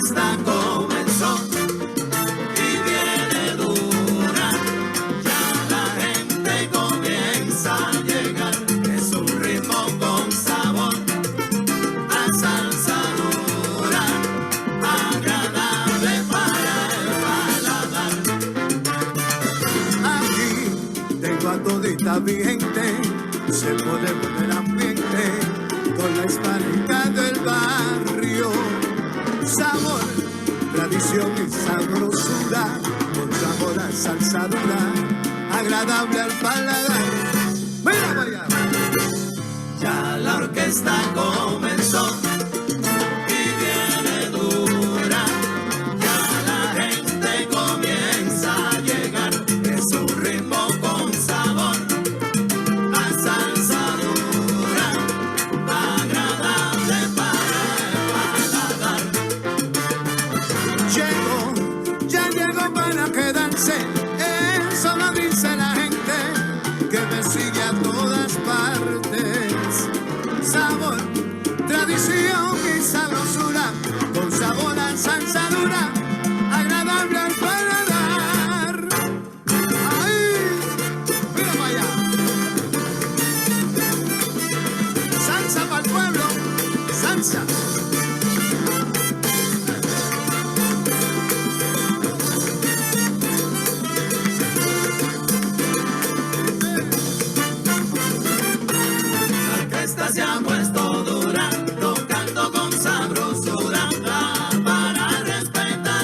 orquesta comenzó y viene dura. Ya la gente comienza a llegar. Es un ritmo con sabor a salsa dura, agradable para el paladar. Aquí tengo a todita mi gente, se pone buen ambiente con la hispanidad del barrio. Sabor, tradición y sabrosura, con sabor a salsa dura, agradable al paladar. ¡Mira para allá! Ya la orquesta comenzó y viene dura. Ya la gente comienza a llegar. Es un ritmo con sabor a salsa dura, agradable para el paladar. Ya llegó para quedarse, eso lo dice la gente que me sigue a todas partes. Sabor, tradición y sabrosura, con sabor a salsa dura, agradable al paladar. ¡Ay! ¡Mira para allá! Salsa para el pueblo, salsa. Se ha puesto dura, tocando con sabrosura, para respetar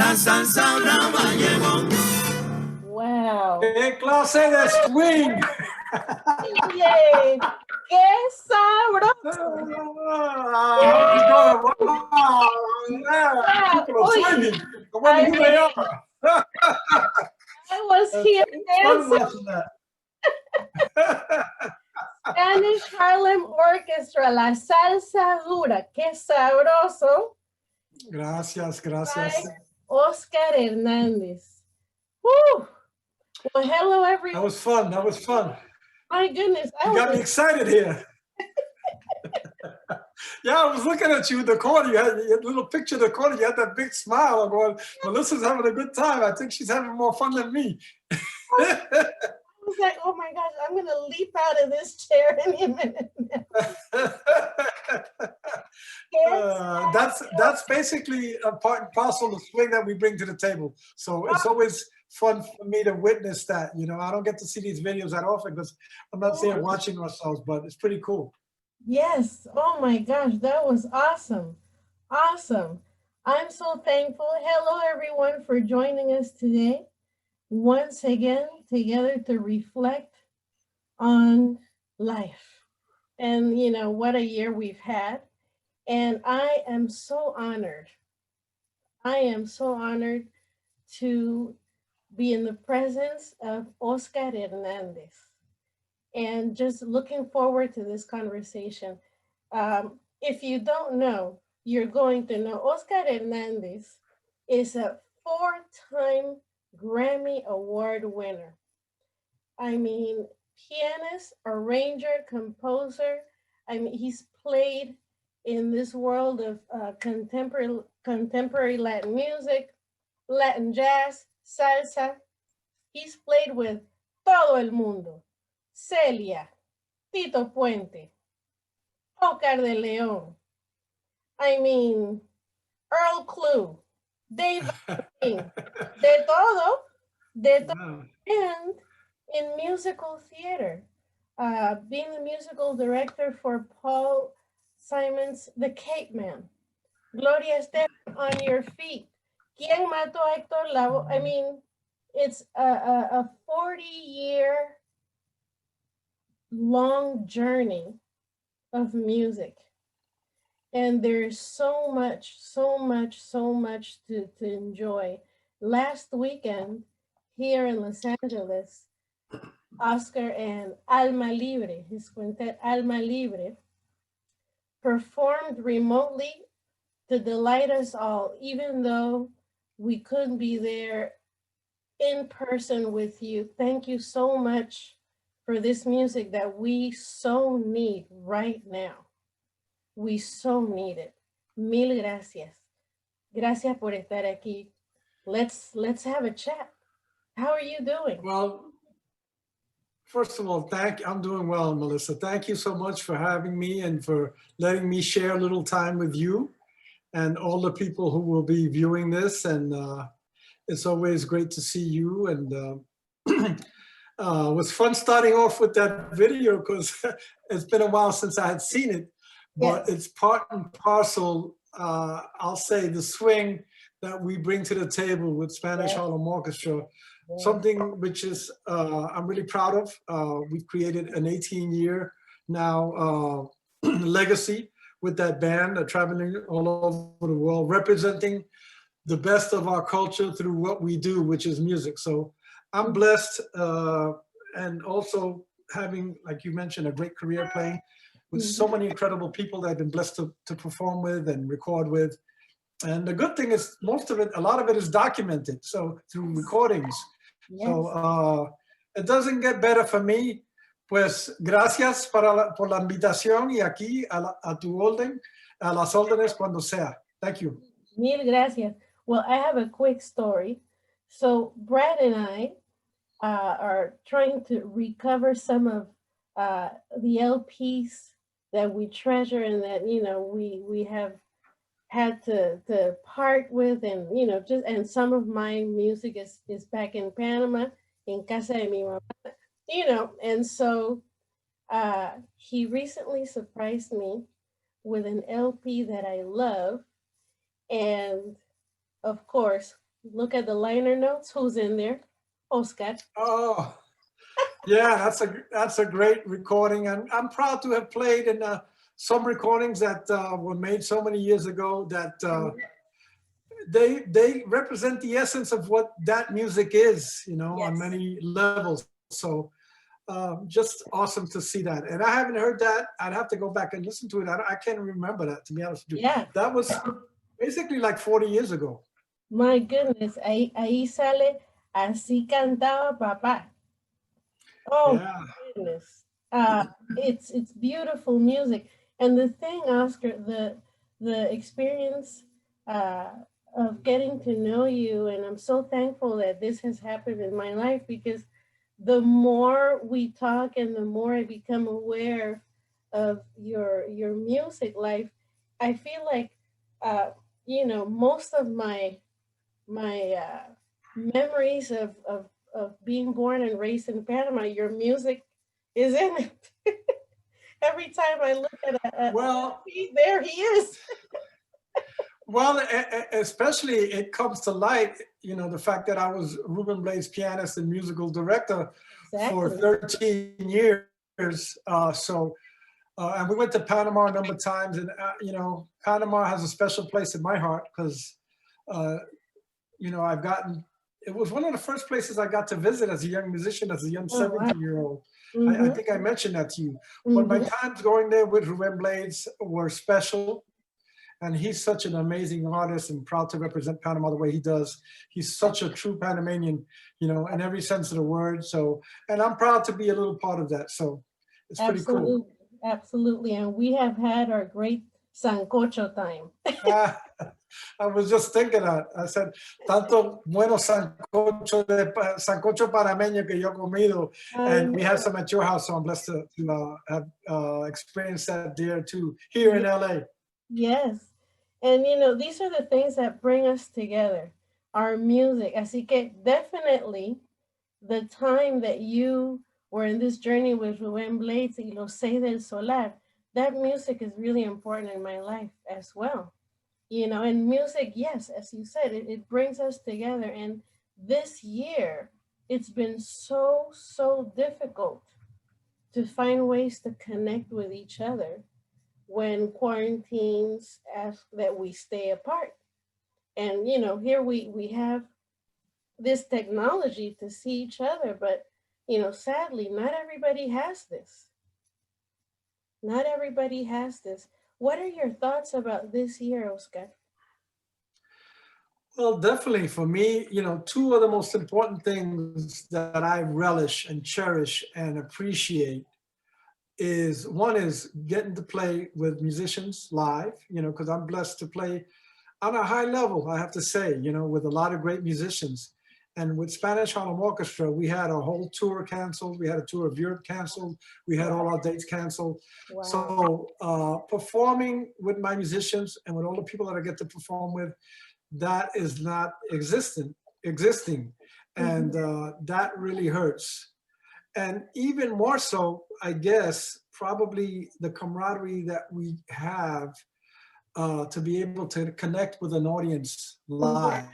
la salsa brava llegó. Wow. ¡Qué clase de swing! DJ, qué sabroso. People are swinging. The I who they are. I was here Fun dancing. watching that. Spanish Harlem Orchestra, la salsa dura, qué sabroso. Gracias, gracias. By Oscar Hernández. Woo. Well, hello everyone. That was fun. That was fun. My goodness, You got me excited here. Yeah, I was looking at you in the corner. You had your little picture in the corner. You had that big smile. I'm going, Melissa's having a good time. I think she's having more fun than me. I was like, oh my gosh, I'm going to leap out of this chair any minute. That's basically a part and parcel of the swing that we bring to the table. So it's always fun for me to witness that. You know, I don't get to see these videos that often because I'm not there watching ourselves, but it's pretty cool. Yes. Oh my gosh, that was awesome. Awesome. I'm so thankful. Hello, everyone, for joining us today. Once again, together to reflect on life. And, you know, what a year we've had. And I am so honored. I am so honored to be in the presence of Oscar Hernández. And just looking forward to this conversation. If you don't know, you're going to know Oscar Hernández is a 4-time Grammy Award winner. I mean, pianist, arranger, composer. I mean, he's played in this world of contemporary Latin music, Latin jazz, salsa. He's played with todo el mundo. Celia, Tito Puente, Oscar de Leon. I mean, Earl Clue, Dave King, de todo, and in musical theater, being the musical director for Paul Simon's The Cape Man, Gloria Estefan, On Your Feet, ¿Quién mató a Héctor Lavoe? I mean, it's a 40-year long journey of music. And there's so much to enjoy. Last weekend here in Los Angeles, Oscar and Alma Libre, his quintet Alma Libre, performed remotely to delight us all, even though we couldn't be there in person with you. Thank you so much for this music that we so need right now. We so need it. Mil gracias. Gracias por estar aquí. Let's have a chat. How are you doing? Well, first of all, I'm doing well, Melissa. Thank you so much for having me and for letting me share a little time with you and all the people who will be viewing this. And it's always great to see you. And it was fun starting off with that video because it's been a while since I had seen it, but It's part and parcel, I'll say, the swing that we bring to the table with Spanish Harlem Orchestra, something which is I'm really proud of. We've created an 18-year now legacy with that band, traveling all over the world, representing the best of our culture through what we do, which is music. So I'm blessed, and also having, like you mentioned, a great career playing with so many incredible people that I've been blessed to perform with and record with. And the good thing is a lot of it is documented, so through recordings. Yes. So it doesn't get better for me. Pues gracias por la invitación y aquí a tu orden, a las órdenes cuando sea. Thank you. Mil gracias. Well, I have a quick story. So Brad and I are trying to recover some of the LPs that we treasure and that, you know, we have had to part with, and, you know, and some of my music is back in Panama, in casa de mi mamá, you know, and so he recently surprised me with an LP that I love, and of course, Look at the liner notes. Who's in there? Oscar. Oh, yeah, that's a great recording, and I'm proud to have played in some recordings that were made so many years ago that they represent the essence of what that music is, on Yes. many levels. So just awesome to see that. And I haven't heard that. I'd have to go back and listen to it. I can't remember that, to be honest with you. Yeah. That was basically like 40 years ago. My goodness. Ahí sale. Así cantaba papá. Oh Yeah. my goodness. It's beautiful music. And the thing, Oscar, the experience uh, of getting to know you, and I'm so thankful that this has happened in my life because the more we talk and the more I become aware of your music life, I feel like most of my memories of being born and raised in Panama, your music is in it. Every time I look at Well, there he is. well, especially it comes to light, the fact that I was Ruben Blades' pianist and musical director for Exactly. 13 years. And we went to Panama a number of times, and Panama has a special place in my heart because, I've gotten. It was one of the first places I got to visit as a young musician, as a young Oh wow. 17-year-old. I Mm-hmm. think I mentioned that to you. But my Mm-hmm. times going there with Ruben Blades were special. And he's such an amazing artist and proud to represent Panama the way he does. He's such a true Panamanian, in every sense of the word. So, and I'm proud to be a little part of that. So it's pretty cool. Absolutely. Absolutely. And we have had our great sancocho time. Ah, I was just thinking that. I said, tanto bueno sancocho panameño que yo he comido. I And we know. have some at your house, so I'm blessed to have experienced that there too, here in LA. Yes. And these are the things that bring us together. Our music. Así que definitely the time that you were in this journey with Rubén Blades y Los Seis del Solar, that music is really important in my life as well. And music, yes, as you said, it brings us together. And this year, it's been so, so difficult to find ways to connect with each other when quarantines ask that we stay apart. And here we have this technology to see each other, but sadly, not everybody has this. Not everybody has this. What are your thoughts about this year, Oscar? Well, definitely for me, two of the most important things that I relish and cherish and appreciate is one is getting to play with musicians live, because I'm blessed to play on a high level, I have to say, with a lot of great musicians. And with Spanish Harlem Orchestra, we had a whole tour canceled. We had a tour of Europe canceled. We had all our dates canceled. Wow. So performing with my musicians and with all the people that I get to perform with, that is not existing. And that really hurts. And even more so, I guess, probably the camaraderie that we have to be able to connect with an audience live,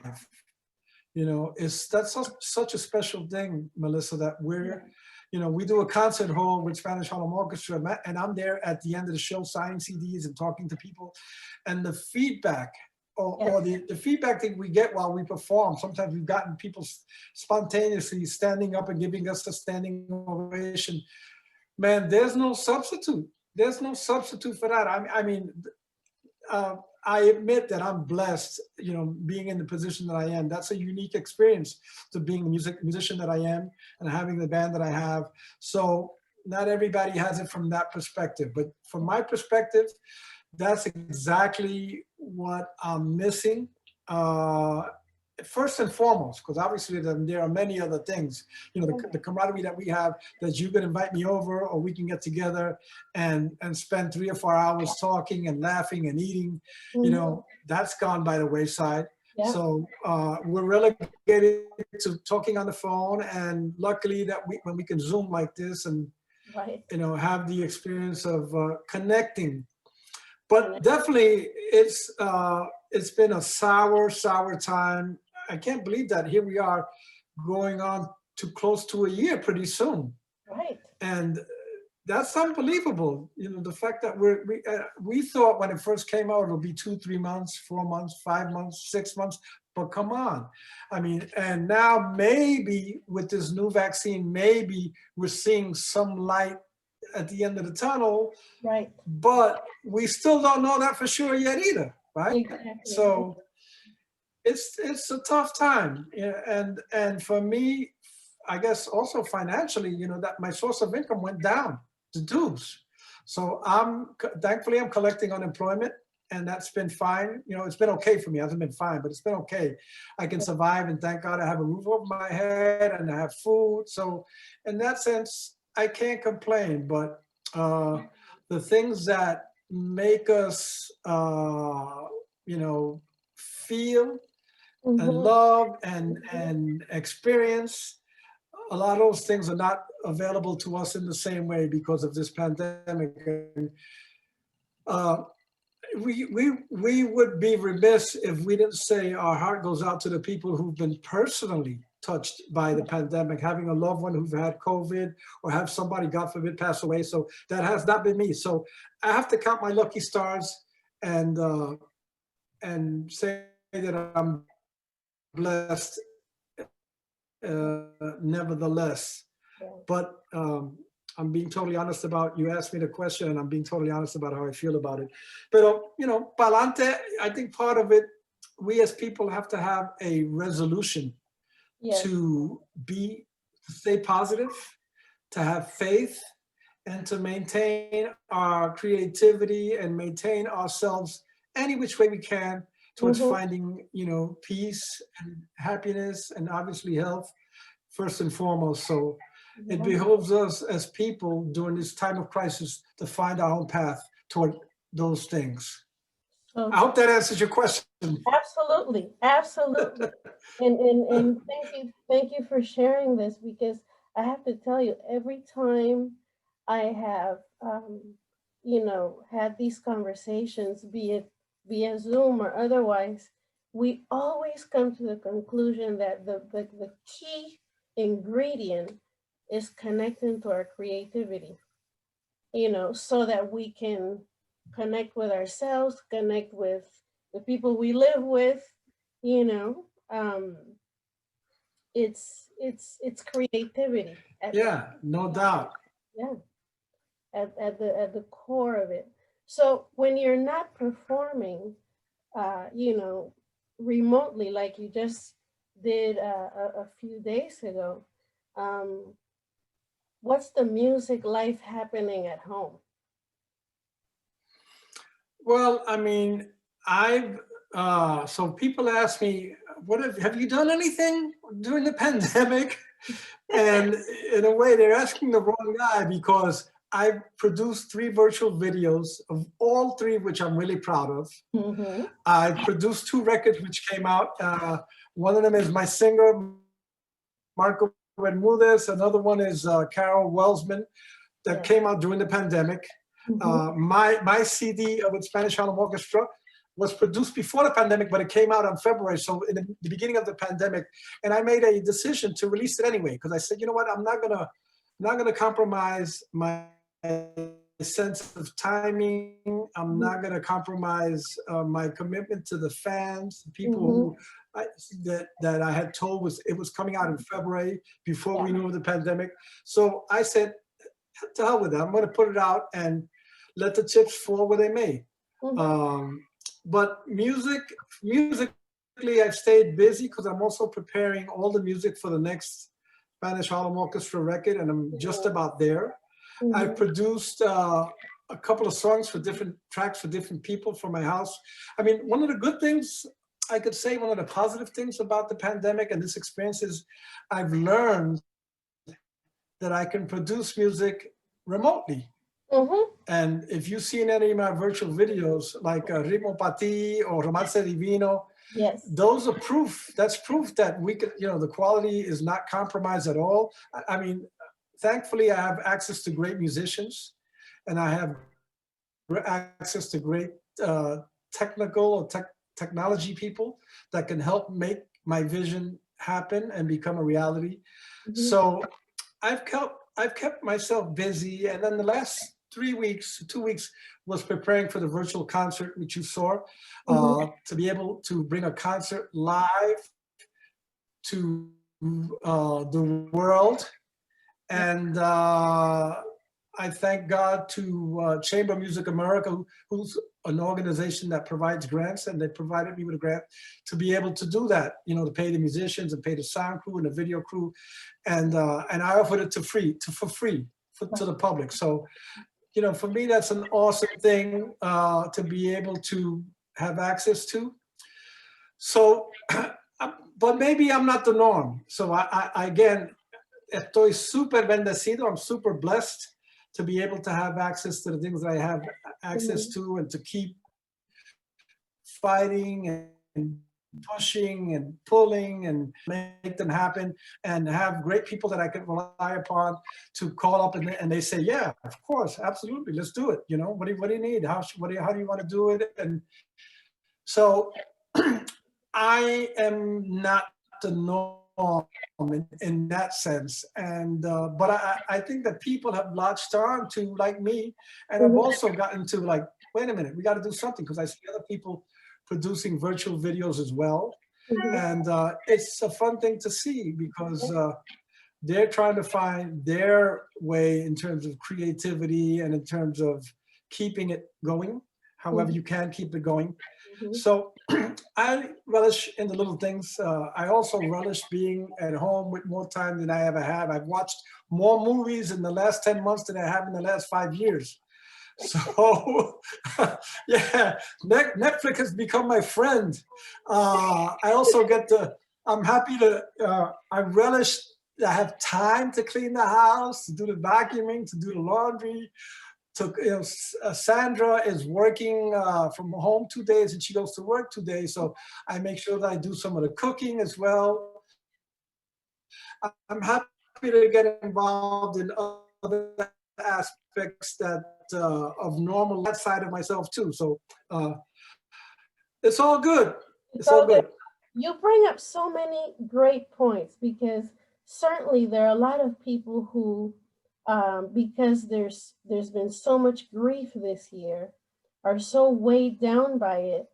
that's such a special thing, Melissa, that we do a concert hall with Spanish Harlem Orchestra, and I'm there at the end of the show signing CDs and talking to people, and the feedback or the feedback that we get while we perform. Sometimes we've gotten people spontaneously standing up and giving us a standing ovation. Man, there's no substitute. There's no substitute for that. I admit that I'm blessed, being in the position that I am. That's a unique experience to being the musician that I am and having the band that I have. So not everybody has it from that perspective. But from my perspective, that's exactly what I'm missing. First and foremost, because obviously there are many other things, the camaraderie that we have, that you can invite me over or we can get together and spend 3 or 4 hours talking and laughing and eating, that's gone by the wayside. Yeah. So we're relegated to talking on the phone, and luckily that when we can Zoom like this and, have the experience of connecting. But definitely it's been a sour time. I can't believe that here we are going on to close to a year pretty soon. Right. And that's unbelievable. You know, the fact that we thought when it first came out, it'll be 2, 3 months, 4 months, 5 months, 6 months, but come on. I mean, and now maybe with this new vaccine, maybe we're seeing some light at the end of the tunnel, Right. but we still don't know that for sure yet either, right? Exactly. So it's a tough time. Yeah, and for me, I guess also financially, you know, that my source of income went down the tubes. So thankfully I'm collecting unemployment, and that's been fine. You know, it's been okay for me. It hasn't been fine, but it's been okay. I can survive, and thank God I have a roof over my head and I have food. So in that sense, I can't complain. But the things that make us, you know, feel and love and experience, a lot of those things are not available to us in the same way because of this pandemic. And we would be remiss if we didn't say our heart goes out to the people who've been personally touched by the pandemic, having a loved one who've had COVID or have somebody, God forbid, pass away. So that has not been me. So I have to count my lucky stars and say that I'm blessed nevertheless. But I'm being totally honest about, you asked me the question, and I'm being totally honest about how I feel about it. But, you know, pa'lante, I think part of it, we as people have to have a resolution to stay positive, to have faith, and to maintain our creativity and maintain ourselves any which way we can towards finding, you know, peace and happiness and obviously health first and foremost. So it behoves us as people during this time of crisis to find our own path toward those things. I hope that answers your question. Absolutely, absolutely. And thank you for sharing this, because I have to tell you, every time I have you know, had these conversations, be it via Zoom or otherwise, we always come to the conclusion that the key ingredient is connecting to our creativity, you know, so that we can connect with ourselves, connect with the people we live with, you know. It's creativity. Yeah, no doubt. Yeah, at the core of it. So when you're not performing, you know, remotely like you just did a few days ago, what's the music life happening at home? Well, I mean, so people ask me, have you done anything during the pandemic? And in a way, they're asking the wrong guy, because I produced 3 virtual videos, of all 3 which I'm really proud of. I produced 2 records which came out. One of them is my singer, Marco Bermudez. Another one is Carol Welsman, that came out during the pandemic. My CD with Spanish Harlem Orchestra was produced before the pandemic, but it came out in February, so in the beginning of the pandemic. And I made a decision to release it anyway, because I said, you know what, I'm not gonna compromise my sense of timing. I'm not gonna compromise my commitment to the fans, the people who that I had told it was coming out in February before we knew of the pandemic. So I said, to hell with that. I'm gonna put it out and let the chips fall where they may. But musically, I've stayed busy because I'm also preparing all the music for the next Spanish Harlem Orchestra record, and I'm just about there. I've produced a couple of songs for different tracks for different people for my house. I mean, one of the good things I could say, one of the positive things about the pandemic and this experience is I've learned that I can produce music remotely. And if you've seen any of my virtual videos, like Ritmo Pa Ti or Romance Divino, those are proof. That's proof that we could, you know, the quality is not compromised at all. I mean, thankfully, I have access to great musicians, and I have access to great technology people that can help make my vision happen and become a reality. Mhm. So I've kept myself busy, and then the last 3 weeks, 2 weeks was preparing for the virtual concert which you saw, Mhm. to be able to bring a concert live to the world. And I thank God to Chamber of Music America, who's an organization that provides grants, and they provided me with a grant to be able to do that, to pay the musicians and pay the sound crew and the video crew. And I offered it for free to the public. So, for me, that's an awesome thing to be able to have access to. So, but maybe I'm not the norm. So again, estoy súper bendecido. I'm super blessed to be able to have access to the things that I have access Mhm. to, and to keep fighting and pushing and pulling and make them happen, and have great people that I can rely upon to call up, and they say, yeah, of course, absolutely, let's do it. What do you need? How do you want to do it? And so I am not the norm in that sense. And but I think that people have latched on to, like me, and have Mhm. also gotten to, like, wait a minute, we got to do something, because I see other people producing virtual videos as well. Mhm. And it's a fun thing to see, because they're trying to find their way in terms of creativity and in terms of keeping it going, however Mhm. you can keep it going. Mhm. So I relish in the little things. I also relish being at home with more time than I ever have. I've watched more movies in the last 10 months than I have in the last 5 years. So yeah, Netflix has become my friend. I also I'm happy I relish, I have time to clean the house, to do the vacuuming, to do the laundry. Sandra is working from home 2 days, and she goes to work 2 days. So I make sure that I do some of the cooking as well. I'm happy to get involved in other aspects that of normal, that side of myself too. So uh, it's all good. It's all So good. you bring up so many great points, because certainly there are a lot of people who, because there's been so much grief this year, are so weighed down by it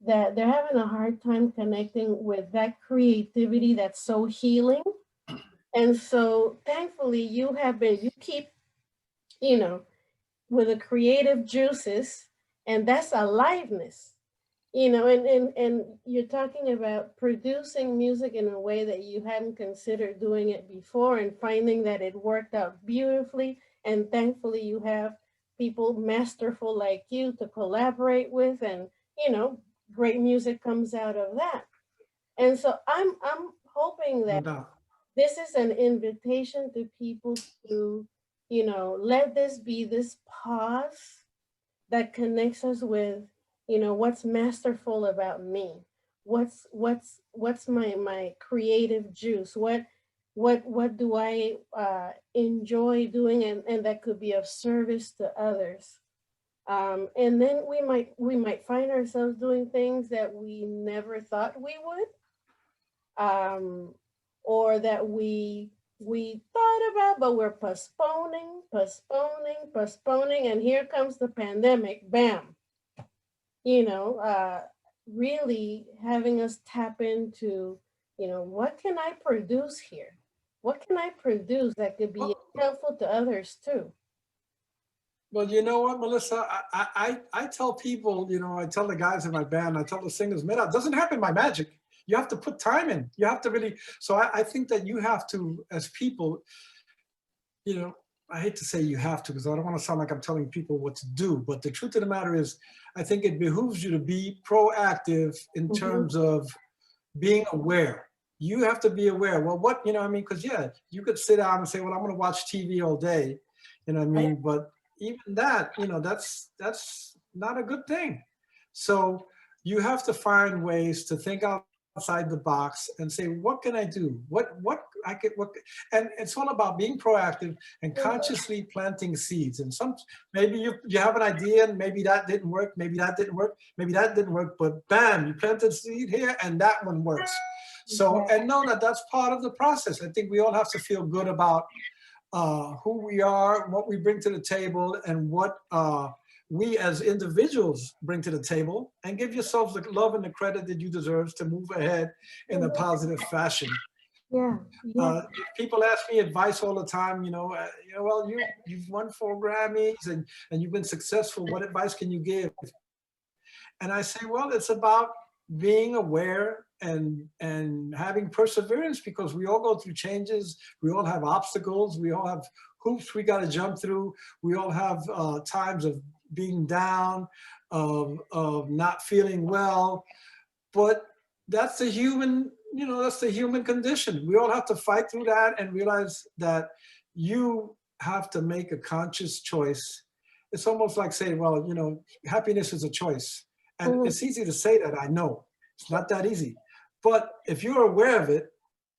that they're having a hard time connecting with that creativity that's so healing. And so thankfully you keep, you know, with the creative juices, and that's aliveness. And you're talking about producing music in a way that you hadn't considered doing it before, and finding that it worked out beautifully. And thankfully you have people masterful like you to collaborate with, and you know great music comes out of that. And so I'm hoping No that doubt. this is an invitation to people to, let this be this pause that connects us with, what's masterful about me. What's my creative juice? What do I enjoy doing, and that could be of service to others. And then we might find ourselves doing things that we never thought we would, or that we thought about, but we're postponing, and here comes the pandemic. Bam, you know, uh, really having us tap into, what can I produce here? What can I produce that could be Well, helpful to others too? well, you know what, Melissa? I tell people, I tell the guys in my band, I tell the singers, man, it doesn't happen by magic. You have to put time in. You have to really. So I think that you have to, as people, you know, I hate to say you have to, because I don't want to sound like I'm telling people what to do. But the truth of the matter is, I think it behooves you to be proactive in Mm-hmm. terms of being aware. You have to be aware. Well, what, I mean, because yeah, you could sit down and say, well, I'm going to watch TV all day, what I Right. mean? But even that, that's not a good thing. So you have to find ways to think outside the box and say, what can I do? What I could, what, and it's all about being proactive and consciously planting seeds. And maybe you have an idea, and maybe that didn't work, maybe that didn't work, maybe that didn't work, but bam, you planted seed here and that one works. So, and know that that's part of the process. I think we all have to feel good about who we are, what we bring to the table, and what we as individuals bring to the table, and give yourselves the love and the credit that you deserve to move ahead in a positive fashion. Yeah, yeah. People ask me advice all the time, well, you've won 4 Grammys and you've been successful. What advice can you give? And I say, well, it's about being aware and having perseverance, because we all go through changes. We all have obstacles. We all have hoops we got to jump through. We all have times of being down, of not feeling well. But that's the human, that's the human condition. We all have to fight through that and realize that you have to make a conscious choice. It's almost like saying, well, happiness is a choice. And it's easy to say that, I know. It's not that easy. But if you're aware of it,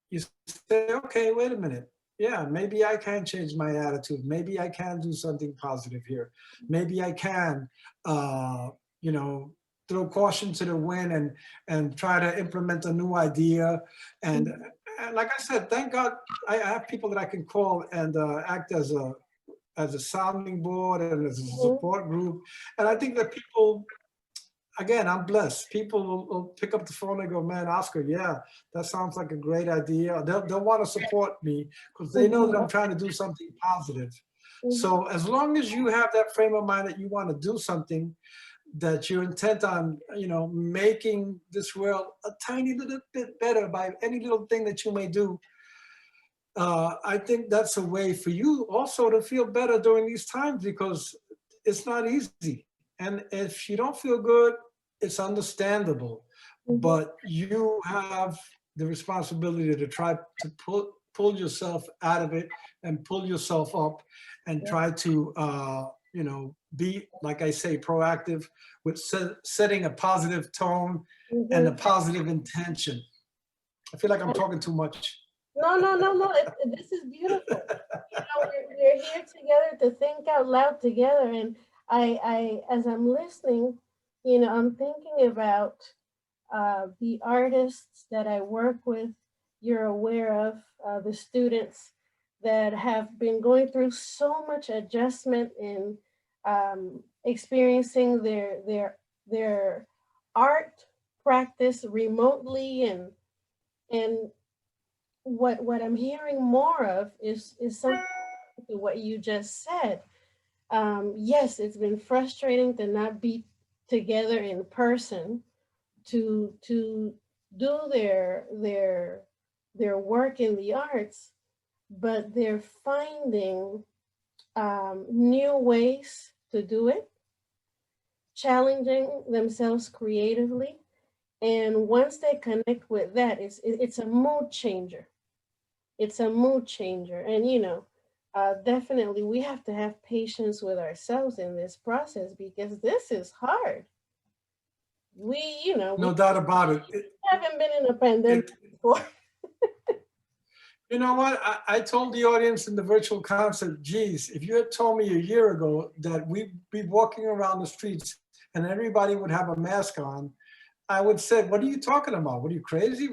you say, okay, wait a minute. Yeah, maybe I can change my attitude. Maybe I can do something positive here. Maybe I can, throw caution to the wind and try to implement a new idea. And like I said, thank God I have people that I can call and act as a sounding board and as a support group. And I think that people, again, I'm blessed. People will pick up the phone and go, man, Oscar, yeah, that sounds like a great idea. They'll want to support me because they know that I'm trying to do something positive. So as long as you have that frame of mind that you want to do something, that you're intent on, making this world a tiny little bit better by any little thing that you may do, I think that's a way for you also to feel better during these times, because it's not easy. And if you don't feel good, it's understandable. But you have the responsibility to try to pull yourself out of it and pull yourself up and try to, be, like I say, proactive with setting a positive tone and a positive intention. I feel like I'm talking too much. No. This is beautiful. We're here together to think out loud together. And I as I'm listening, I'm thinking about the artists that I work with. You're aware of the students that have been going through so much adjustment in experiencing their art practice remotely, and what I'm hearing more of is something to what you just said. Yes, it's been frustrating to not be together in person to do their work in the arts, but they're finding new ways to do it, challenging themselves creatively. And once they connect with that, it's a mood changer. It's a mood changer. And, definitely we have to have patience with ourselves in this process, because this is hard. We No doubt about it. haven't been in a pandemic before. You know what? I told the audience in the virtual concert, geez, if you had told me a year ago that we'd be walking around the streets and everybody would have a mask on, I would say, what are you talking about? What, are you crazy?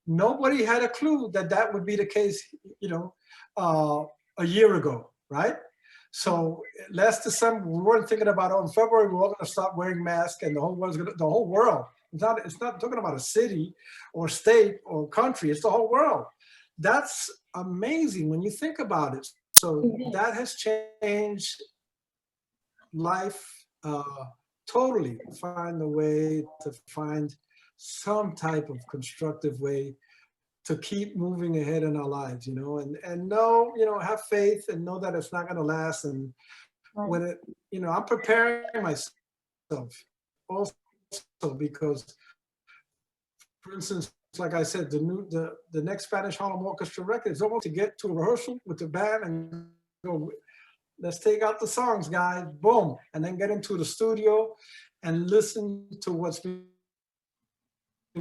Nobody had a clue that would be the case, a year ago, right? So last December, we weren't thinking about, in February, we're all going to stop wearing masks and the whole world. It's not talking about a city or state or country, it's the whole world. That's amazing when you think about it. So that has changed life totally. Find a way to find some type of constructive way to keep moving ahead in our lives, and know, have faith and know that it's not going to last. And when I'm preparing myself also, because, for instance, like I said, the next Spanish Harlem Orchestra record is almost to get to a rehearsal with the band and go, let's take out the songs, guys, boom, and then get into the studio and listen to what's been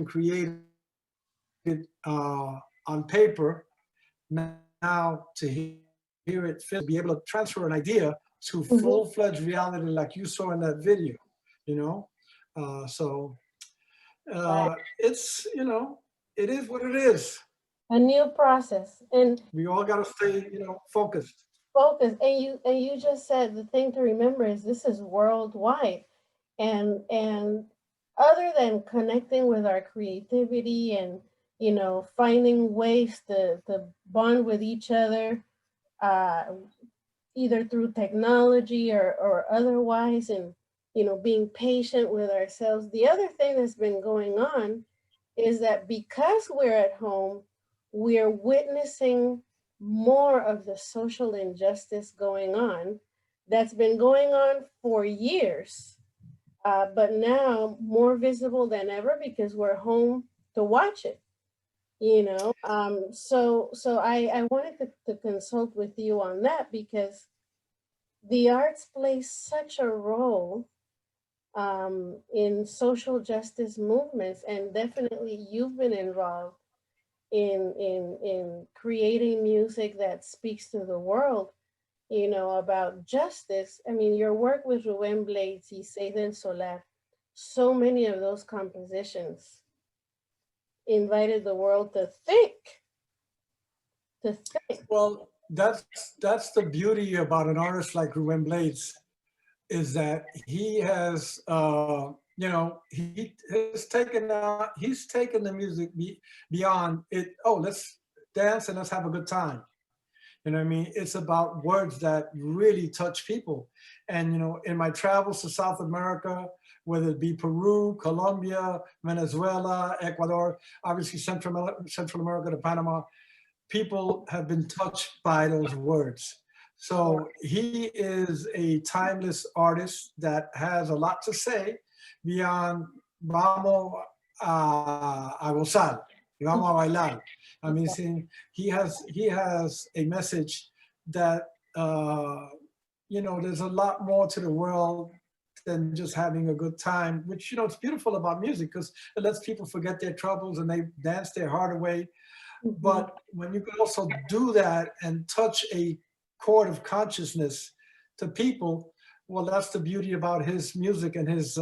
created on paper. Now to hear it fit, be able to transfer an idea to full-fledged reality like you saw in that video, So Right. It's, it is what it is. A new process. And We all got to stay, focused. focus. And you just said the thing to remember is this is worldwide. And other than connecting with our creativity and finding ways to bond with each other, uh, either through technology or otherwise, and being patient with ourselves. The other thing that's been going on is that because we're at home, we're witnessing more of the social injustice going on that's been going on for years, but now more visible than ever because we're home to watch it. So I wanted to consult with you on that because the arts play such a role in social justice movements, and definitely you've been involved in creating music that speaks to the world, about justice. I mean, your work with Rubén Blades y Say del Solar, so many of those compositions invited the world to think. Well, that's the beauty about an artist like Ruben Blades, is that he has, he's taken the music beyond it. Oh, let's dance and let's have a good time. You know what I mean? It's about words that really touch people. And, in my travels to South America, whether it be Peru, Colombia, Venezuela, Ecuador, obviously Central America to Panama, people have been touched by those words. So he is a timeless artist that has a lot to say beyond vamos a gozar, y vamos a bailar. I mean, seeing he has a message that there's a lot more to the world than just having a good time, which it's beautiful about music because it lets people forget their troubles and they dance their heart away. But when you can also do that and touch a chord of consciousness to people, well, that's the beauty about his music and his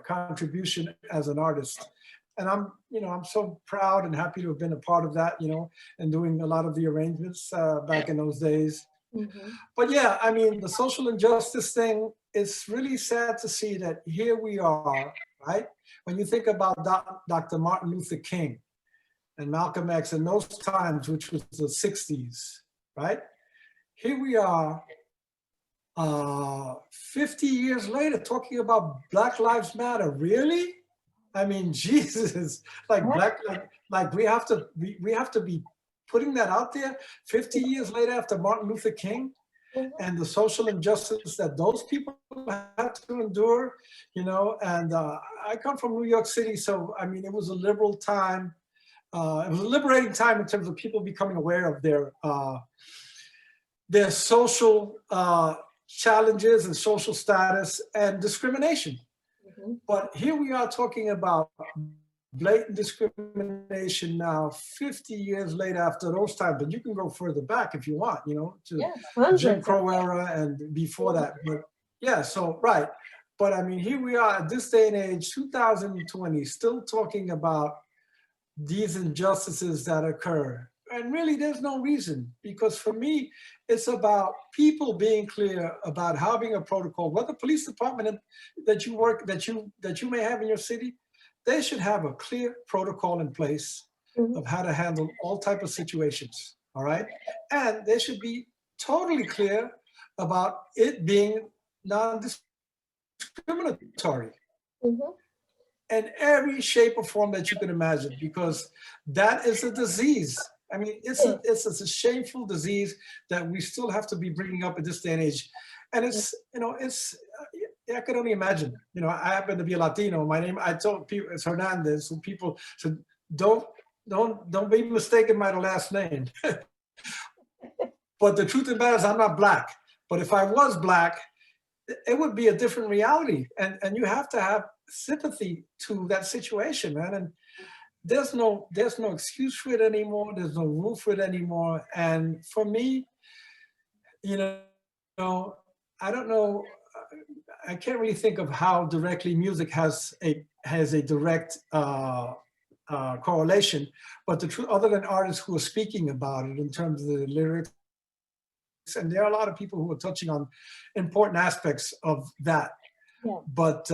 contribution as an artist. And I'm so proud and happy to have been a part of that, and doing a lot of the arrangements back in those days. Mhm. But yeah, I mean, the social injustice thing, it's really sad to see that here we are, right? When you think about Dr. Martin Luther King and Malcolm X in those times, which was the 60s, right? Here we are 50 years later talking about Black Lives Matter. Really? I mean, Jesus, like we have to be putting that out there 50 years later after Martin Luther King and the social injustice that those people had to endure, and I come from New York City, so I mean, it was a liberal time. It was a liberating time in terms of people becoming aware of their social challenges and social status and discrimination. But here we are talking about blatant discrimination now 50 years later after those times, but you can go further back if you want, to Jim Crow era and before that. But yeah, so right. But I mean, here we are at this day and age, 2020, still talking about these injustices that occur. And really there's no reason, because for me, it's about people being clear about having a protocol. What the police department that you may have in your city, they should have a clear protocol in place of how to handle all type of situations, all right? And they should be totally clear about it being non-discriminatory in every shape or form that you can imagine, because that is a disease. I mean, it's a shameful disease that we still have to be bringing up at this day and age. And I could only imagine, I happen to be a Latino. My name, I told people it's Hernandez. So people said, don't be mistaken by the last name. But the truth of the matter is I'm not Black. But if I was Black, it would be a different reality. And you have to have sympathy to that situation, man. And there's no excuse for it anymore. There's no room for it anymore. And for me, I don't know. I can't really think of how directly music has a direct correlation, but the truth, other than artists who are speaking about it in terms of the lyrics, and there are a lot of people who are touching on important aspects of that. Yeah. But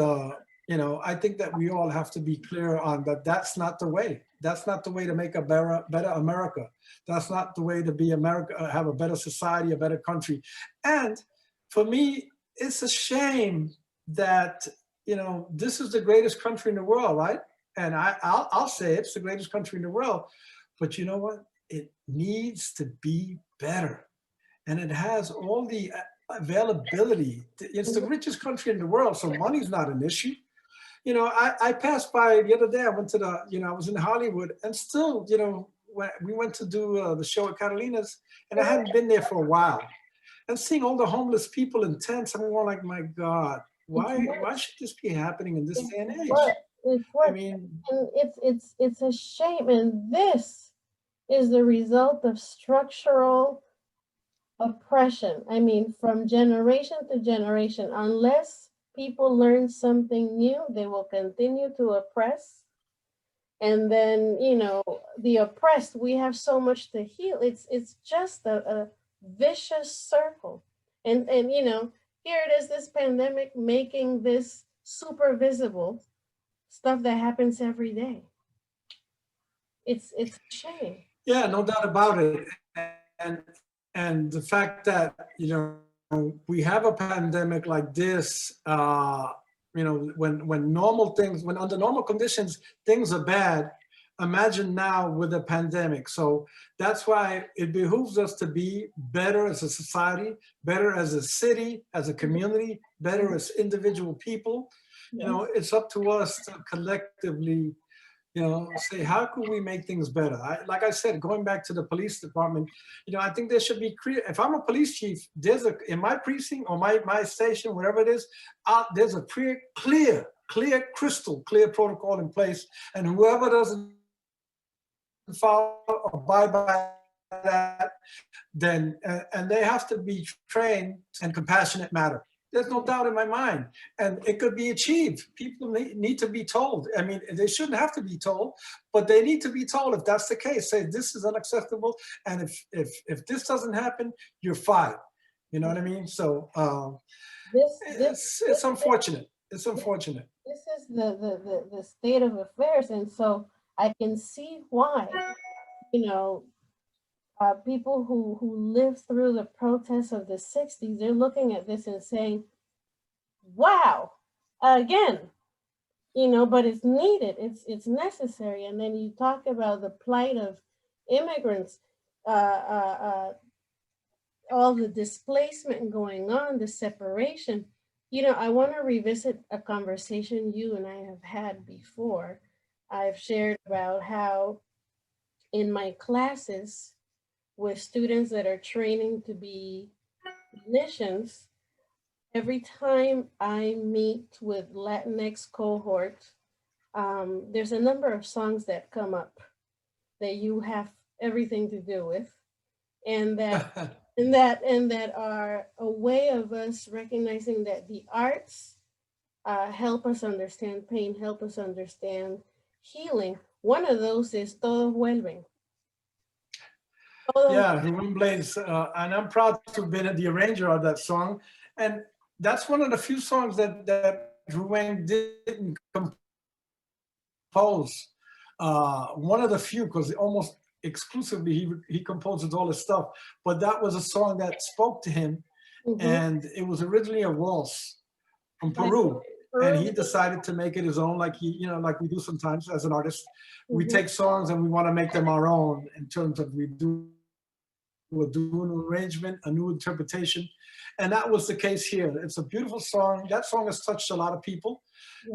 you know, I think that we all have to be clear on that. That's not the way. That's not the way to make a better America. That's not the way to be America, have a better society, a better country. And for me, it's a shame that, you know, this is the greatest country in the world, right? And I'll say it's the greatest country in the world. But you know what? It needs to be better. And it has all the availability. It's the richest country in the world, so money's not an issue. You know, I passed by the other day, I went to the, you know, I was in Hollywood, and still, you know, when we went to do the show at Catalina's, and I hadn't been there for a while. And seeing all the homeless people in tents, I'm going like, my God, why should this be happening in this day and age? It's I what, mean, and it's a shame, and this is the result of structural oppression. I mean, from generation to generation, unless people learn something new, they will continue to oppress. And then, you know, the oppressed, we have so much to heal. It's just a vicious circle. And you know, here it is, this pandemic making this super visible stuff that happens every day. It's a shame. yeah, no doubt about it. And and the fact that, you know, we have a pandemic like this, you know, when normal things, when under normal conditions things are bad, imagine now with a pandemic. So that's why it behooves us to be better as a society, better as a city, as a community, better as individual people. You know, it's up to us to collectively, you know, say, how can we make things better? Like I said, going back to the police department, you know, I think there should be clear. If I'm a police chief, there's a, in my precinct or my station, wherever it is, there's a clear, crystal clear protocol in place. And whoever doesn't follow or abide by that, then, and they have to be trained in compassionate manner. There's no doubt in my mind. And it could be achieved. People need to be told. I mean, they shouldn't have to be told, but they need to be told if that's the case. Say, this is unacceptable. And if this doesn't happen, you're fired. You know what I mean? So it's unfortunate. It's unfortunate. This is the state of affairs. And so I can see why, you know, people who lived through the protests of the 60s, they're looking at this and saying, wow, again, you know, but it's needed, it's necessary. And then you talk about the plight of immigrants, all the displacement going on, the separation. You know, I want to revisit a conversation you and I have had before. I've shared about how in my classes, with students that are training to be musicians, every time I meet with Latinx cohort, there's a number of songs that come up that you have everything to do with, and that and that are a way of us recognizing that the arts help us understand pain, help us understand healing. One of those is Todos Vuelven. Yeah, Ruben Blades, and I'm proud to have been the arranger of that song. And that's one of the few songs that Ruben didn't compose. One of the few, because almost exclusively he composes all his stuff. But that was a song that spoke to him, and it was originally a waltz from Peru. And he decided to make it his own, like you know, like we do sometimes as an artist. We take songs and we want to make them our own in terms of we'll do an arrangement, a new interpretation. And that was the case here. It's a beautiful song. That song has touched a lot of people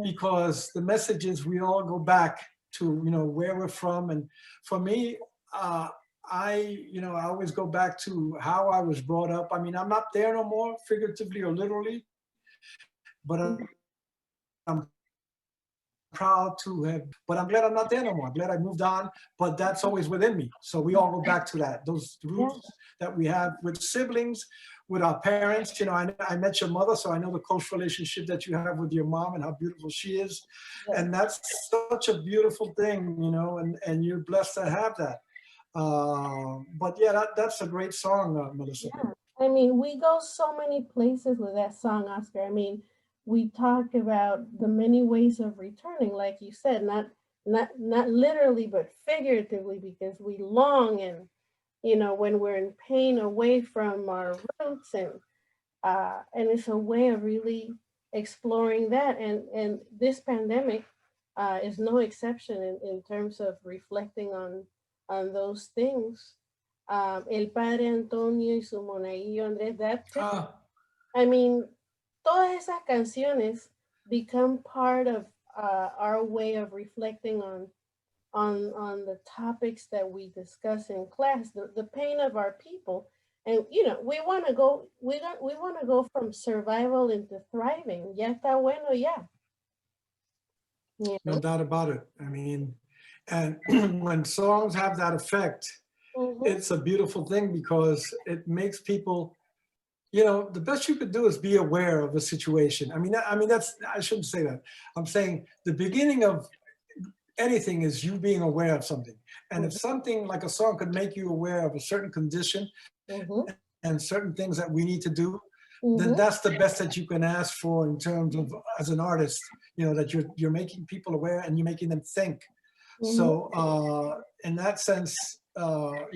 because the message is we all go back to, you know, where we're from. And for me, I always go back to how I was brought up. I mean, I'm not there no more, figuratively or literally, but I'm proud to have, but I'm glad I'm not there no more. I'm glad I moved on, but that's always within me. So we all go back to that, those roots that we have with siblings, with our parents. You know, I met your mother, so I know the close relationship that you have with your mom and how beautiful she is. Yeah. And that's such a beautiful thing, you know, and you're blessed to have that. But yeah, that's a great song, Melissa. Yeah. I mean, we go so many places with that song, Oscar. I mean, we talk about the many ways of returning, like you said, not literally, but figuratively, because we long and when we're in pain away from our roots, and it's a way of really exploring that. And this pandemic is no exception in terms of reflecting on those things. El Padre Antonio y su monaguillo Andrés, that too. Ah, I mean, todas esas canciones become part of our way of reflecting on the topics that we discuss in class, the pain of our people. And we want to go we want to go from survival into thriving. Ya está bueno ya. You no know? doubt about it. I mean, and when songs have that effect, Mhm. it's a beautiful thing because it makes people, you know, the best you could do is be aware of a situation. That's, I shouldn't say that. I'm saying the beginning of anything is you being aware of something. And if Mhm. something like a song could make you aware of a certain condition Mhm. and certain things that we need to do, then Mhm. that's the best that you can ask for in terms of as an artist, you know, that you're making people aware and you're making them think. Mhm. So in that sense,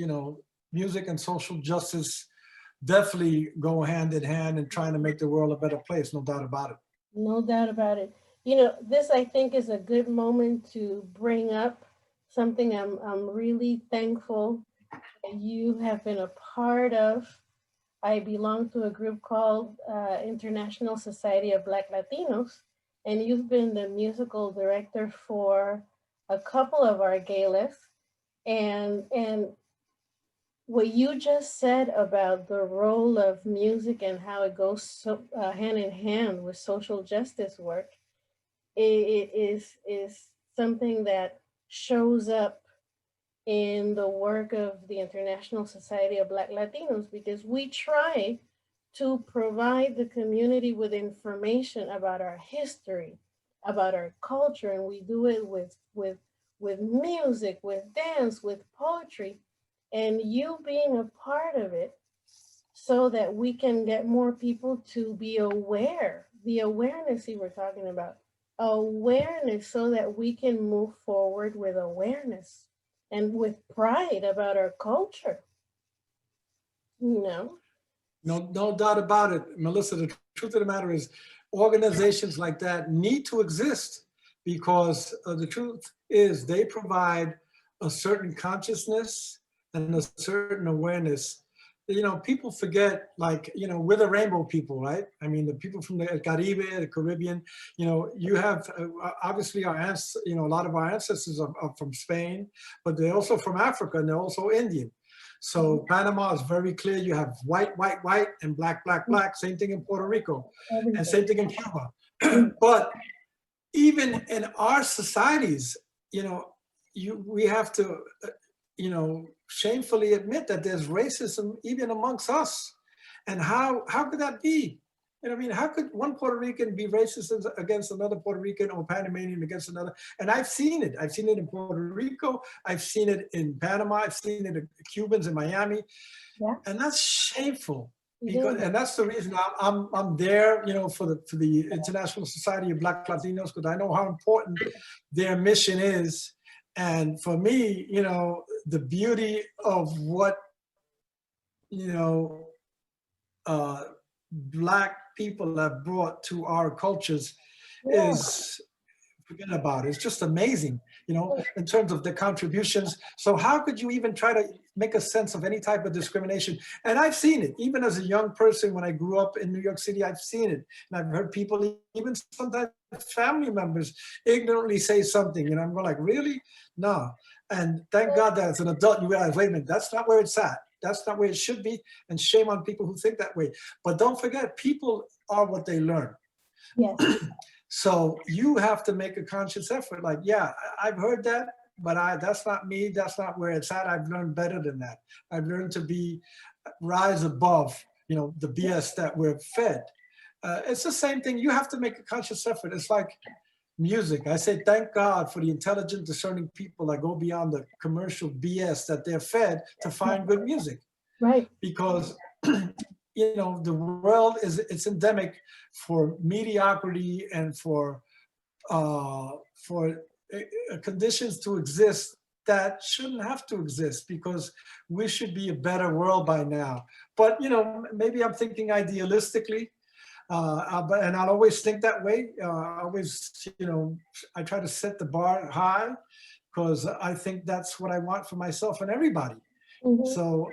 you know, music and social justice definitely go hand in hand in trying to make the world a better place, no doubt about it. No doubt about it. This I think is a good moment to bring up something I'm really thankful that you have been a part of. I belong to a group called International Society of Black Latinos, and you've been the musical director for a couple of our galas. And what you just said about the role of music and how it goes hand in hand with social justice work, it is something that shows up in the work of the International Society of Black Latinos, because we try to provide the community with information about our history, about our culture, and we do it with music, with dance, with poetry, and you being a part of it so that we can get more people to be aware, the awareness you were talking about, awareness so that we can move forward with awareness and with pride about our culture, you know? No doubt about it, Melissa. The truth of the matter is, organizations like that need to exist because the truth is they provide a certain consciousness and a certain awareness. You know, people forget, like, you know, we're the rainbow people, right? I mean, the people from the Caribe, the Caribbean, you know, you have obviously you know, a lot of our ancestors are from Spain, but they're also from Africa and they're also Indian. So Panama is very clear. You have white, white, white, and black, black, black. Same thing in Puerto Rico, and Everything. same thing in Cuba. But even in our societies, you know, we have to, you know, shamefully admit that there's racism even amongst us. And how could that be? You know, I mean, how could one Puerto Rican be racist against another Puerto Rican or Panamanian against another? And I've seen it. I've seen it in Puerto Rico. I've seen it in Panama. I've seen it in Cubans in Miami. Yeah. And that's shameful. Yeah. And that's the reason I'm there, you know, for the International Society of Black Latinos, because I know how important their mission is. And for me, you know, the beauty of what, you know, Black people have brought to our cultures Yeah. is, forget about it. It's just amazing, you know, in terms of the contributions. So how could you even try to make a sense of any type of discrimination? And I've seen it, even as a young person, when I grew up in New York City, I've seen it. And I've heard people, even sometimes family members, ignorantly say something, and I'm like, really? No. And thank God that as an adult, you realize, wait a minute, that's not where it's at. That's not where it should be. And shame on people who think that way. But don't forget, people are what they learn. Yes. So you have to make a conscious effort. Like, yeah, I've heard that, but that's not me. That's not where it's at. I've learned better than that. I've learned to rise above the BS that we're fed. It's the same thing. You have to make a conscious effort. It's like music. I say, thank God for the intelligent, discerning people that go beyond the commercial BS that they're fed to find good music. Right. Because, the world it's endemic for mediocrity and for conditions to exist that shouldn't have to exist, because we should be a better world by now. But, maybe I'm thinking idealistically. And I'll always think that way. I try to set the bar high because I think that's what I want for myself and everybody. Mhm. So,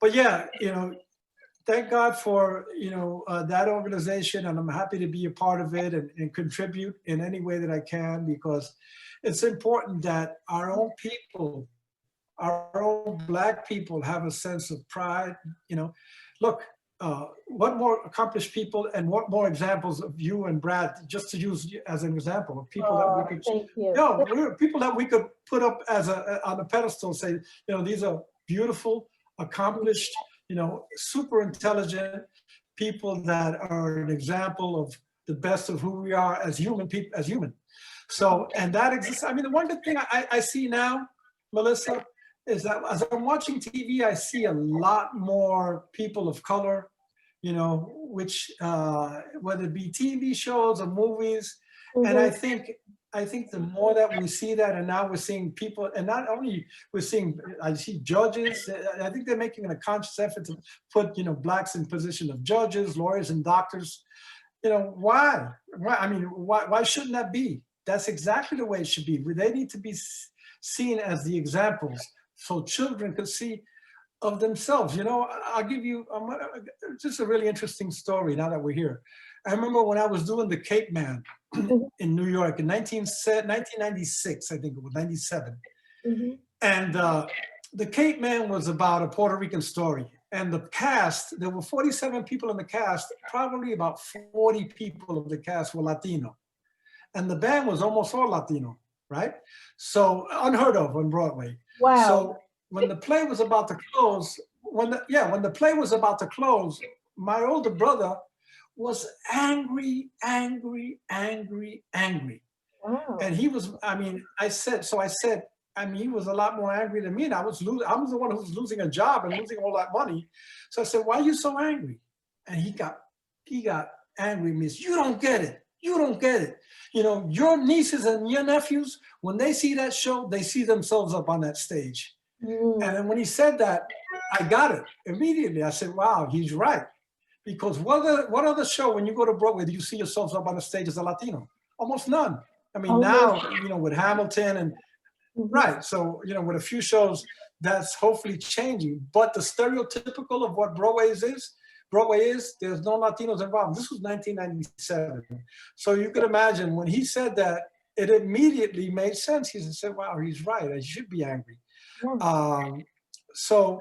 but yeah, thank God for, that organization, and I'm happy to be a part of it and contribute in any way that I can, because it's important that our own people, our own Black people have a sense of pride. Look, what more accomplished people and what more examples of you and Brad, just to use as an example of people that we could, Thank you. we're people that we could put up as on a pedestal and say, these are beautiful, accomplished, super intelligent people that are an example of the best of who we are as human people, as human. So, and that exists. I mean, the one good thing I see now, Melissa, is that as I'm watching TV, I see a lot more people of color, which whether it be TV shows or movies. And I think the more that we see that, and now we're seeing people, and not only I see judges. I think they're making a conscious effort to put Blacks in position of judges, lawyers, and doctors. Why? I mean, why shouldn't that be? That's exactly the way it should be. They need to be seen as the examples, so children could see of themselves. I'll give you just a really interesting story now that we're here. I remember when I was doing the Cape Man in New York in 1996, I think it was 97. Mm-hmm. And the Cape Man was about a Puerto Rican story. And the cast, there were 47 people in the cast, probably about 40 people of the cast were Latino. And the band was almost all Latino, right? So unheard of on Broadway. Wow. So when the play was about to close, when the play was about to close, my older brother was angry. Wow. And he was, I said, he was a lot more angry than me. And I was the one who was losing a job and losing all that money. So I said, why are you so angry? And he got angry, miss. You don't get it. Your nieces and your nephews, when they see that show, they see themselves up on that stage. And then when he said that, I got it immediately. I said, wow, he's right. Because what other show, when you go to Broadway, do you see yourselves up on the stage as a Latino? Almost none. I mean, now, with Hamilton and, right. So, with a few shows, that's hopefully changing. But the stereotypical of what Broadway is, there's no Latinos involved. This was 1997. So you could imagine when he said that, it immediately made sense. He said, wow, he's right. I should be angry. So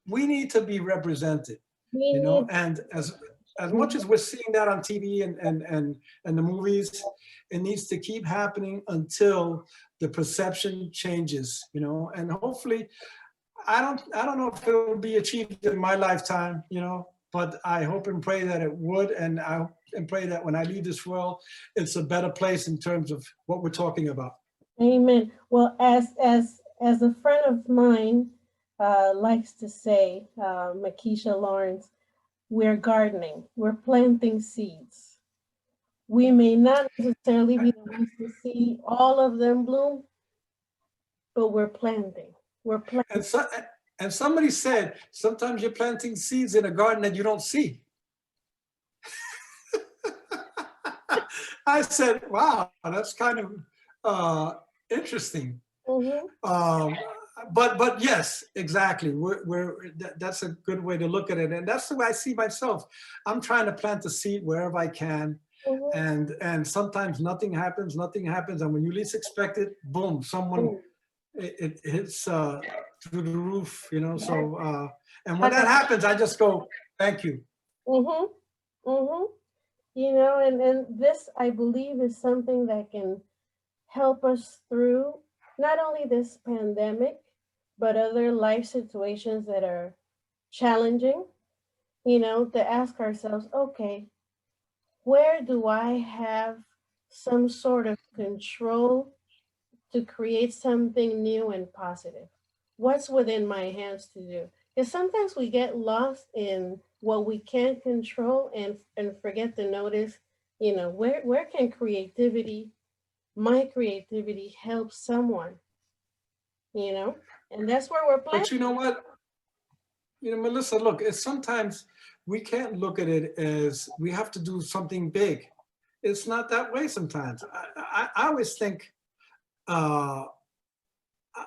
we need to be represented, and as much as we're seeing that on TV and the movies, it needs to keep happening until the perception changes, and hopefully, I don't know if it will be achieved in my lifetime, but I hope and pray that it would, and I hope and pray that when I leave this world, it's a better place in terms of what we're talking about. Amen. Well, as a friend of mine likes to say, Makisha Lawrence, we're gardening, we're planting seeds. We may not necessarily be the ones to see all of them bloom, but we're planting. And somebody said, sometimes you're planting seeds in a garden that you don't see. I said, wow, that's kind of interesting. Mm-hmm. But yes, exactly. That's a good way to look at it. And that's the way I see myself. I'm trying to plant a seed wherever I can. Mm-hmm. And sometimes nothing happens. And when you least expect it, boom, someone, it hits through the roof, So, and when that happens, I just go, thank you. Mm-hmm. Mm-hmm. And this, I believe, is something that can help us through not only this pandemic, but other life situations that are challenging. to ask ourselves, okay, where do I have some sort of control to create something new and positive? What's within my hands to do? Because sometimes we get lost in what we can't control and forget to notice, where can my creativity help someone, you know? And that's where we're playing. But you know what? Melissa, look, it's sometimes we can't look at it as we have to do something big. It's not that way sometimes. I always think, uh,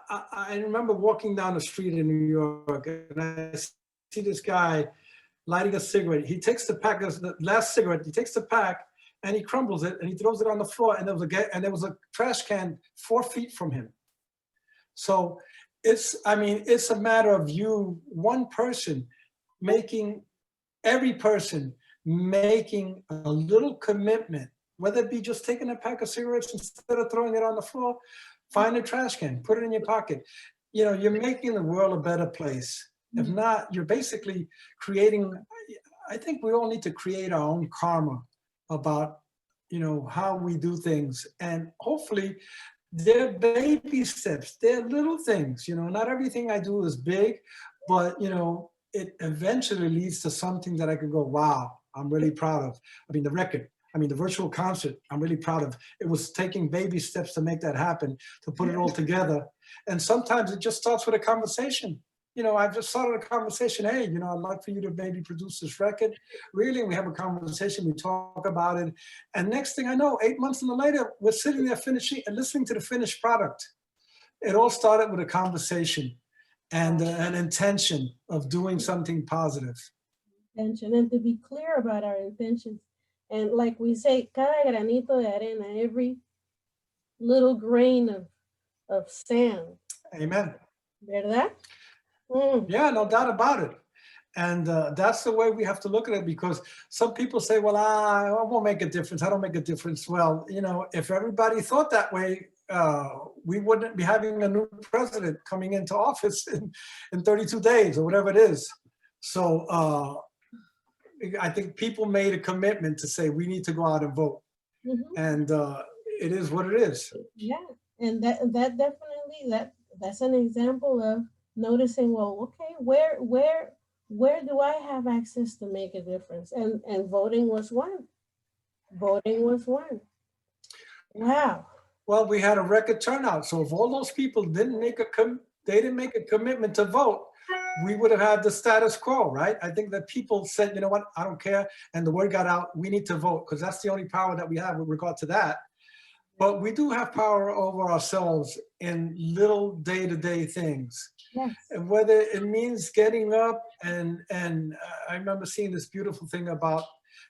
I remember walking down the street in New York and I see this guy lighting a cigarette. He takes the pack, the last cigarette, he takes the pack and he crumbles it and he throws it on the floor, and there was a trash can 4 feet from him. So it's a matter of one person every person making a little commitment, whether it be just taking a pack of cigarettes instead of throwing it on the floor, find a trash can, put it in your pocket. You're making the world a better place. If not, you're basically creating, I think we all need to create our own karma about, how we do things. And hopefully they're baby steps, they're little things, not everything I do is big, but it eventually leads to something that I could go, wow, I'm really proud of. The record, the virtual concert, I'm really proud of. It was taking baby steps to make that happen, to put it all together. And sometimes it just starts with a conversation. I've just started a conversation. Hey, I'd like for you to maybe produce this record. Really, we have a conversation, we talk about it. And next thing I know, 8 months later, we're sitting there finishing and listening to the finished product. It all started with a conversation and an intention of doing something positive. Intention, and to be clear about our intentions. And like we say, cada granito de arena, every little grain of sand. Amen. ¿Verdad? Yeah, no doubt about it. And that's the way we have to look at it, because some people say, well, I won't make a difference. I don't make a difference. Well, if everybody thought that way, we wouldn't be having a new president coming into office in 32 days or whatever it is. So I think people made a commitment to say, we need to go out and vote. Mm-hmm. And it is what it is. Yeah. And that definitely, that's an example of noticing, well, okay, where do I have access to make a difference? And voting was one. Voting was one. Wow. Well, we had a record turnout. So if all those people didn't make a commitment to vote, we would have had the status quo, right? I think that people said, you know what, I don't care. And the word got out, we need to vote, because that's the only power that we have with regard to that. But we do have power over ourselves in little day-to-day things. Yes. And whether it means getting up and I remember seeing this beautiful thing about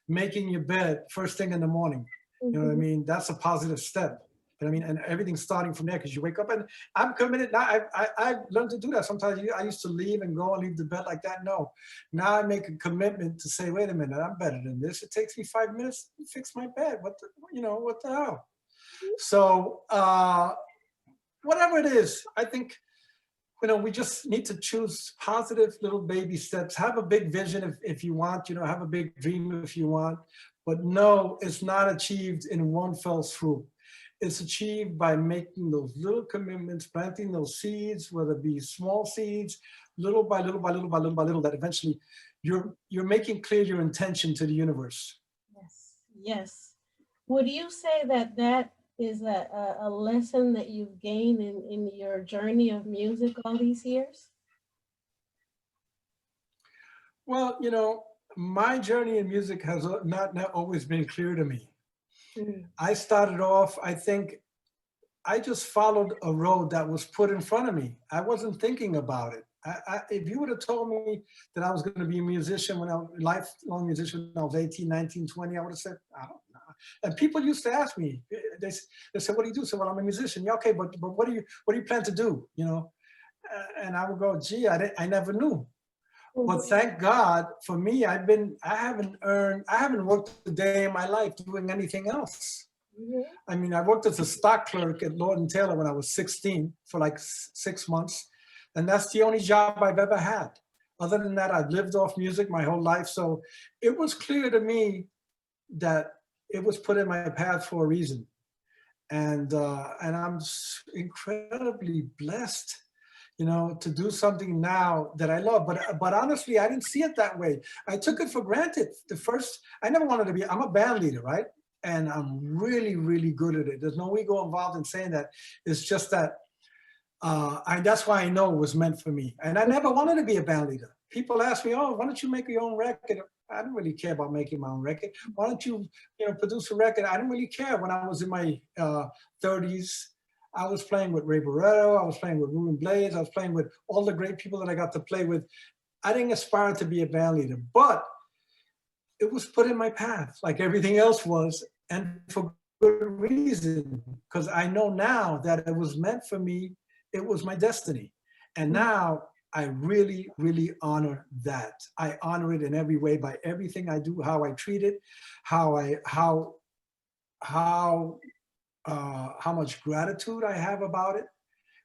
making your bed first thing in the morning. You know what I mean? That's a positive step. And everything's starting from there, because you wake up, and I'm committed now. I've learned to do that. Sometimes I used to leave the bed like that. No, now I make a commitment to say, wait a minute, I'm better than this. It takes me 5 minutes to fix my bed. What the hell? So whatever it is, I think, we just need to choose positive little baby steps. Have a big vision if you want, have a big dream if you want, but no, it's not achieved in one fell swoop. It's achieved by making those little commitments, planting those seeds, whether it be small seeds, little by little by little by little by little, that eventually you're making clear your intention to the universe. Yes, yes. Would you say that is a lesson that you've gained in your journey of music all these years? Well, my journey in music has not always been clear to me. I started off, I think, I just followed a road that was put in front of me. I wasn't thinking about it. If you would have told me that I was going to be a musician lifelong musician when I was 18, 19, 20, I would have said, I don't know. And people used to ask me, they said, what do you do? I said, well, I'm a musician. Yeah, okay, but what do you plan to do? And I would go, gee, I never knew. But thank God for me, I haven't worked a day in my life doing anything else. I worked as a stock clerk at Lord & Taylor when I was 16 for like 6 months. And that's the only job I've ever had. Other than that, I've lived off music my whole life. So it was clear to me that it was put in my path for a reason. And I'm incredibly blessed, you know, to do something now that I love. But honestly, I didn't see it that way. I took it for granted. I never wanted to be, I'm a band leader, right? And I'm really, really good at it. There's no ego involved in saying that. It's just that that's why I know it was meant for me. And I never wanted to be a band leader. People ask me, oh, why don't you make your own record? I didn't really care about making my own record. Why don't you, produce a record? I didn't really care. When I was in my 30s, I was playing with Ray Barretto. I was playing with Ruben Blades. I was playing with all the great people that I got to play with. I didn't aspire to be a band leader, but it was put in my path like everything else was, and for good reason, because I know now that it was meant for me. It was my destiny. And now I really, really honor that. I honor it in every way, by everything I do, how I treat it, how much gratitude I have about it,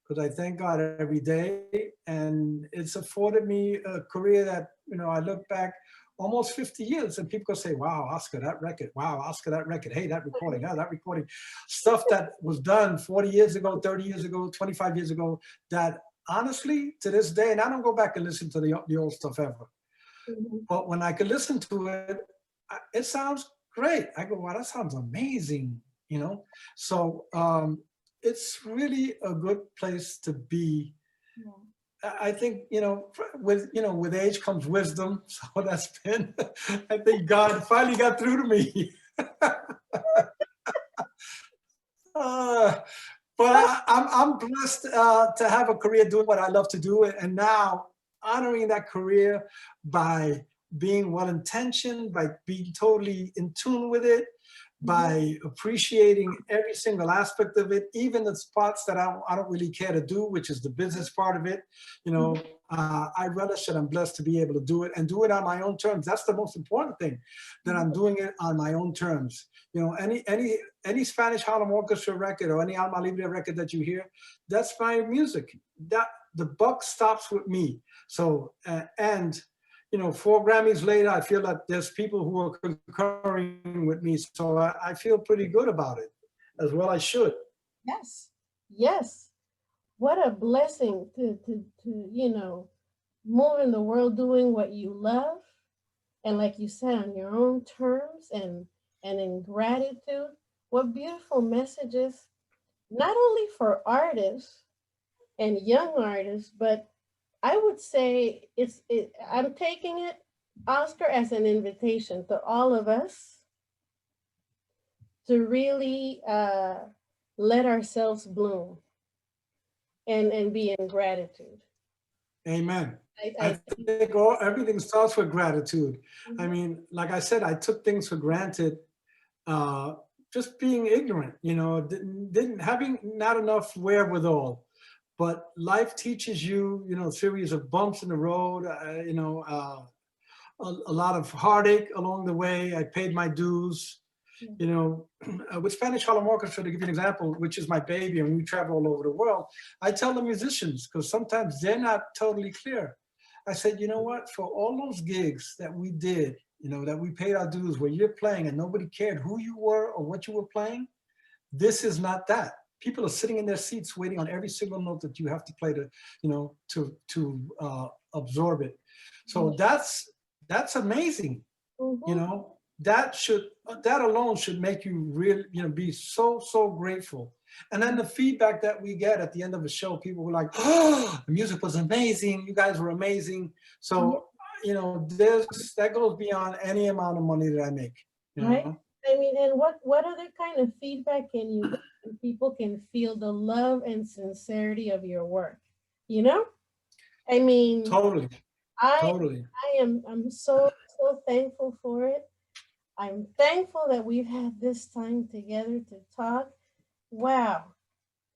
because I thank God every day. And it's afforded me a career that, I look back almost 50 years and people say, wow, Oscar, that record. Wow, Oscar, that record. Hey, that recording. Yeah, that recording. Stuff that was done 40 years ago, 30 years ago, 25 years ago, that honestly, to this day, and I don't go back and listen to the old stuff ever. But when I could listen to it, it sounds great. I go, wow, that sounds amazing, So it's really a good place to be. Yeah. I think, with age comes wisdom. So that's been, I think God finally got through to me. But I'm blessed to have a career doing what I love to do, and now honoring that career by being well-intentioned, by being totally in tune with it, by appreciating every single aspect of it, even the spots that I don't really care to do, which is the business part of it. I relish it. I'm blessed to be able to do it and do it on my own terms. That's the most important thing, that I'm doing it on my own terms. Any Spanish Harlem Orchestra record or any Alma Libre record that you hear, that's my music. That the buck stops with me. So, 4 Grammys later, I feel that there's people who are concurring with me. So I feel pretty good about it, as well I should. Yes, yes. What a blessing to move in the world doing what you love. And like you said, on your own terms and in gratitude. What beautiful messages, not only for artists and young artists, but I would say I'm taking it, Oscar, as an invitation to all of us to really let ourselves bloom and be in gratitude. Amen. I think everything starts with gratitude. I mean, like I said, I took things for granted, just being ignorant, didn't having not enough wherewithal. But life teaches you, a series of bumps in the road, a lot of heartache along the way. I paid my dues, with Spanish Harlem Orchestra, to give you an example, which is my baby, and we travel all over the world. I tell the musicians, because sometimes they're not totally clear. I said, you know what, for all those gigs that we did, that we paid our dues, where you're playing and nobody cared who you were or what you were playing, this is not that. People are sitting in their seats waiting on every single note that you have to play to absorb it. So that's amazing. That alone should make you really, be so grateful. And then the feedback that we get at the end of the show, people were like, oh, the music was amazing. You guys were amazing. So, that goes beyond any amount of money that I make. Right. I mean, and what other kind of feedback can you get when people can feel the love and sincerity of your work? I mean, totally. I'm so thankful for it. I'm thankful that we've had this time together to talk. Wow,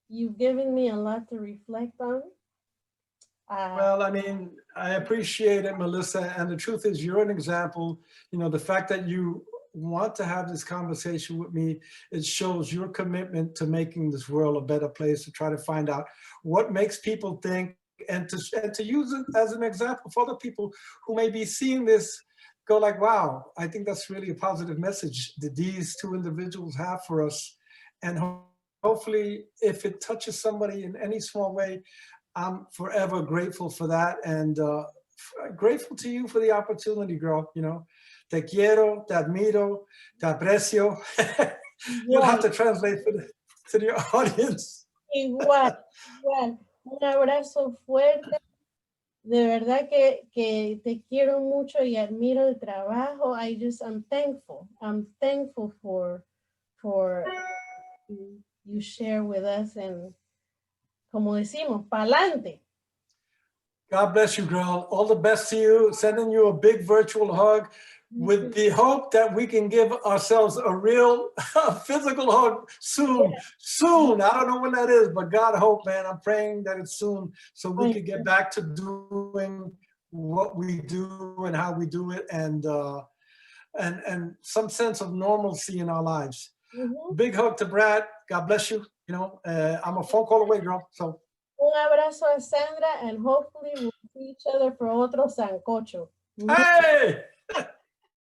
you've given me a lot to reflect on. Well, I mean, I appreciate it, Melissa. And the truth is, you're an example. The fact that you want to have this conversation with me, it shows your commitment to making this world a better place, to try to find out what makes people think and to use it as an example for other people who may be seeing this, go like, wow, I think that's really a positive message that these two individuals have for us. And hopefully, if it touches somebody in any small way, I'm forever grateful for that, and grateful to you for the opportunity, girl. You know, te quiero, te admiro, te aprecio. You'll have to translate to the audience. Igual, igual. Un abrazo fuerte. De verdad que te quiero mucho y admiro el trabajo. I'm thankful. I'm thankful for you share with us, and como decimos, pa'lante. God bless you, girl. All the best to you. Sending you a big virtual hug with the hope that we can give ourselves a real physical hug soon. Yeah. Soon. I don't know when that is, but God hope, man. I'm praying that it's soon so we could get back to doing what we do and how we do it, and some sense of normalcy in our lives. Mm-hmm. Big hug to Brad. God bless you. You know, I'm a phone call away, girl. So. Un abrazo a Sandra, and hopefully we'll see each other for otro sancocho. Hey!